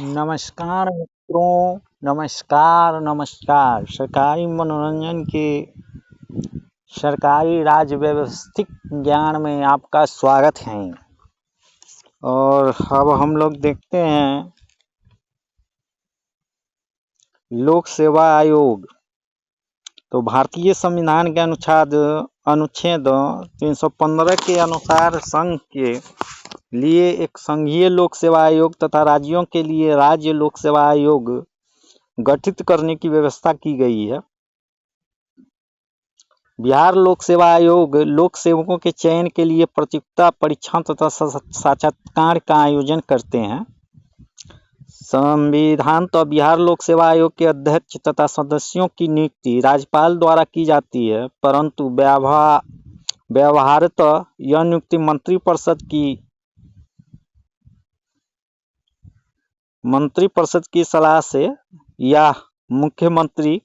नमस्कार मित्रों, नमस्कार नमस्कार। सरकारी मनोरंजन के सरकारी राज्य व्यवस्थित ज्ञान में आपका स्वागत है। और अब हम लोग देखते हैं लोक सेवा आयोग। तो भारतीय संविधान के अनुच्छेद 315 के अनुसार संघ के लिए एक संघीय लोक सेवा आयोग तथा राज्यों के लिए राज्य लोक सेवा आयोग गठित करने की व्यवस्था की गई है। बिहार लोक सेवा आयोग लोक सेवकों के चयन के लिए प्रतियोगिता परीक्षा तथा साक्षात्कार का आयोजन करते हैं। संविधान तो बिहार लोक सेवा आयोग के अध्यक्ष तथा सदस्यों की नियुक्ति राज्यपाल द्वारा की जाती है, परंतु व्यवहारतः यह नियुक्ति मंत्रिपरिषद की सलाह से या मुख्यमंत्री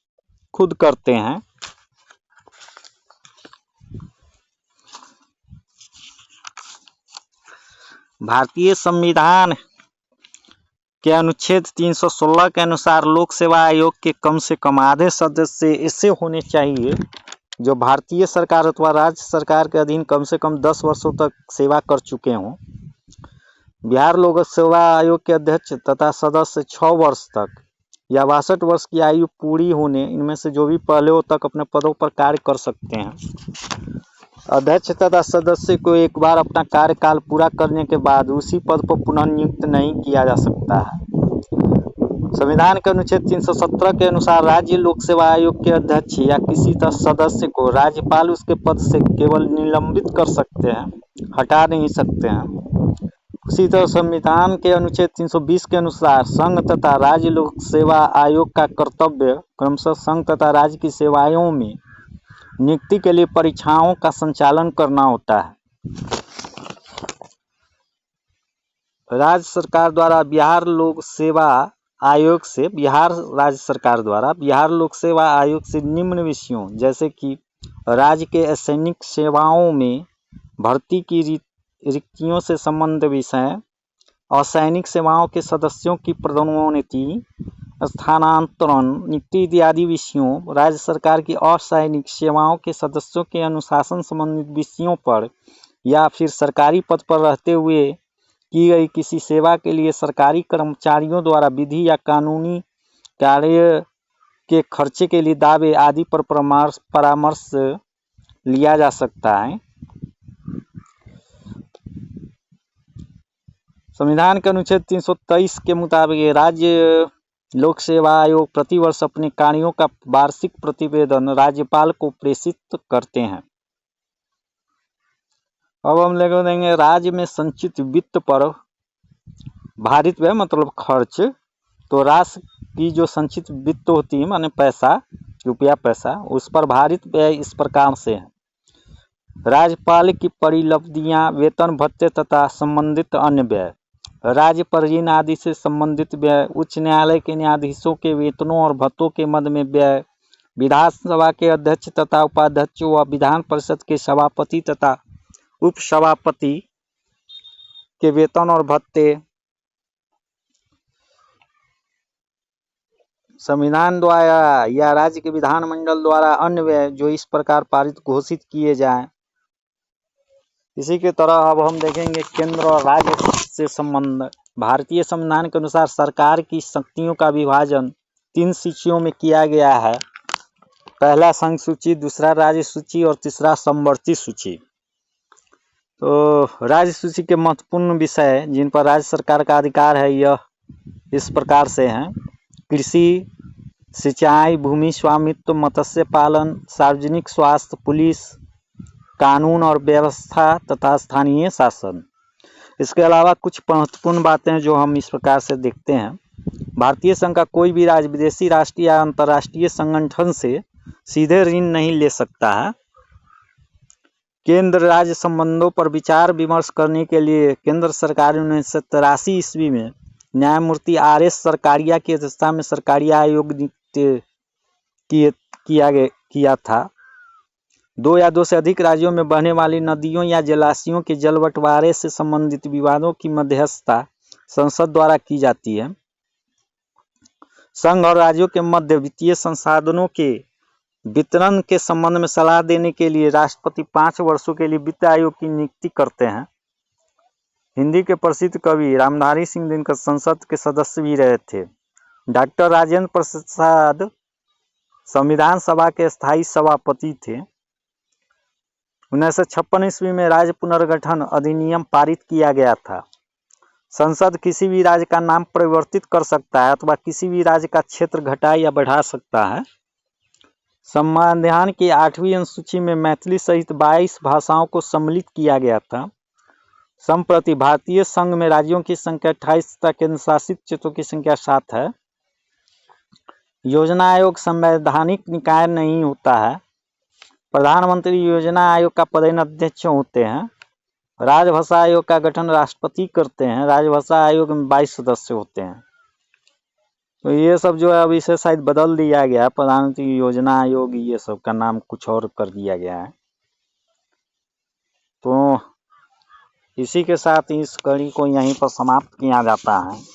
खुद करते हैं। भारतीय संविधान के अनुच्छेद 316 के अनुसार लोक सेवा आयोग के कम से कम आधे सदस्य ऐसे होने चाहिए जो भारतीय सरकार अथवा राज्य सरकार के अधीन कम से कम 10 वर्षों तक सेवा कर चुके हों। बिहार लोक सेवा आयोग के अध्यक्ष तथा सदस्य 6 वर्ष तक या 62 वर्ष की आयु पूरी होने इनमें से जो भी पहले हो तक अपने पदों पर कार्य कर सकते हैं। अध्यक्ष तथा सदस्य को एक बार अपना कार्यकाल पूरा करने के बाद उसी पद पर पुनः नियुक्त नहीं किया जा सकता है। संविधान के अनुच्छेद 317 के अनुसार राज्य लोक सेवा आयोग के अध्यक्ष या किसी सदस्य को राज्यपाल उसके पद से केवल निलंबित कर सकते हैं, हटा नहीं सकते हैं। उसी तरह संविधान के अनुच्छेद 320 के अनुसार संघ तथा राज्य लोक सेवा आयोग का कर्तव्य क्रमशः संघ तथा राज्य की सेवाओं में नियुक्ति के लिए परीक्षाओं का संचालन करना होता है। राज्य सरकार द्वारा बिहार लोक सेवा आयोग से निम्न विषयों जैसे कि राज्य के सैनिक सेवाओं में भर्ती की रिक्तियों से संबंधित विषय, असैनिक सेवाओं के सदस्यों की पदोन्नति, स्थानांतरण, नियुक्ति इत्यादि विषयों, राज्य सरकार की असैनिक सेवाओं के सदस्यों के अनुशासन संबंधित विषयों पर या फिर सरकारी पद पर रहते हुए की गई किसी सेवा के लिए सरकारी कर्मचारियों द्वारा विधि या कानूनी कार्य के खर्चे के लिए दावे आदि पर परामर्श लिया जा सकता है। संविधान के अनुच्छेद 323 के मुताबिक राज्य लोक सेवा आयोग प्रतिवर्ष अपने कार्यों का वार्षिक प्रतिवेदन राज्यपाल को प्रेषित करते हैं। अब हम लोग देंगे राज्य में संचित वित्त पर भारित व्यय मतलब खर्च। तो राज्य की जो संचित वित्त होती है माने पैसा, रुपया पैसा, उस पर भारित व्यय इस प्रकार से है। राज्यपाल की परिलब्धियां, वेतन भत्ते तथा संबंधित अन्य व्यय, राज्य पर ऋण आदि से संबंधित व्यय, उच्च न्यायालय के न्यायाधीशों के वेतनों और भत्तों के मद में व्यय, विधानसभा के अध्यक्ष तथा उपाध्यक्ष व विधान परिषद के सभापति तथा उपसभापति के वेतन और भत्ते, संविधान द्वारा या राज्य के विधानमंडल द्वारा अन्य व्यय जो इस प्रकार पारित घोषित किए जाएं। इसी के तरह अब हम देखेंगे केंद्र और राज्य से संबंध। भारतीय संविधान के अनुसार सरकार की शक्तियों का विभाजन 3 सूचियों में किया गया है। पहला संघ सूची, दूसरा राज्य सूची और तीसरा समवर्ती सूची। तो राज्य सूची के महत्वपूर्ण विषय जिन पर राज्य सरकार का अधिकार है यह इस प्रकार से हैं: कृषि, सिंचाई, भूमि स्वामित्व, मत्स्य पालन, सार्वजनिक स्वास्थ्य, पुलिस, कानून और व्यवस्था तथा स्थानीय शासन। इसके अलावा कुछ महत्वपूर्ण बातें जो हम इस प्रकार से देखते हैं। भारतीय संघ का कोई भी राज्य विदेशी, राष्ट्रीय या अंतर्राष्ट्रीय संगठन से सीधे ऋण नहीं ले सकता है। केंद्र राज्य संबंधों पर विचार विमर्श करने के लिए केंद्र सरकार ने 1983 ईस्वी में न्यायमूर्ति RS सरकारिया की अध्यक्षता में सरकारी आयोग नियुक्त किया था। 2 या 2 से अधिक राज्यों में बहने वाली नदियों या जलाशयों के जल बंटवारे से संबंधित विवादों की मध्यस्थता संसद द्वारा की जाती है। संघ और राज्यों के मध्य वित्तीय संसाधनों के वितरण के संबंध में सलाह देने के लिए राष्ट्रपति 5 वर्षों के लिए वित्त आयोग की नियुक्ति करते हैं। हिंदी के प्रसिद्ध कवि रामधारी सिंह दिनकर संसद के सदस्य भी रहे थे। डॉक्टर राजेंद्र प्रसाद संविधान सभा के स्थायी सभापति थे। 1956 ईस्वी में राज्य पुनर्गठन अधिनियम पारित किया गया था। संसद किसी भी राज्य का नाम परिवर्तित कर सकता है अथवा किसी भी राज्य का क्षेत्र घटा या बढ़ा सकता है। संविधान की 8वीं अनुसूची में मैथिली सहित 22 भाषाओं को सम्मिलित किया गया था। संप्रति भारतीय संघ में राज्यों की संख्या 28 तथा केंद्र शासित क्षेत्रों की संख्या 7 है। योजना आयोग संवैधानिक निकाय नहीं होता है। प्रधानमंत्री योजना आयोग का पदेन अध्यक्ष होते हैं। राजभाषा आयोग का गठन राष्ट्रपति करते हैं। राजभाषा आयोग में 22 सदस्य होते हैं। तो ये सब जो है अब इसे शायद बदल दिया गया, प्रधानमंत्री योजना आयोग ये सब का नाम कुछ और कर दिया गया है। तो इसी के साथ इस कड़ी को यहीं पर समाप्त किया जाता है।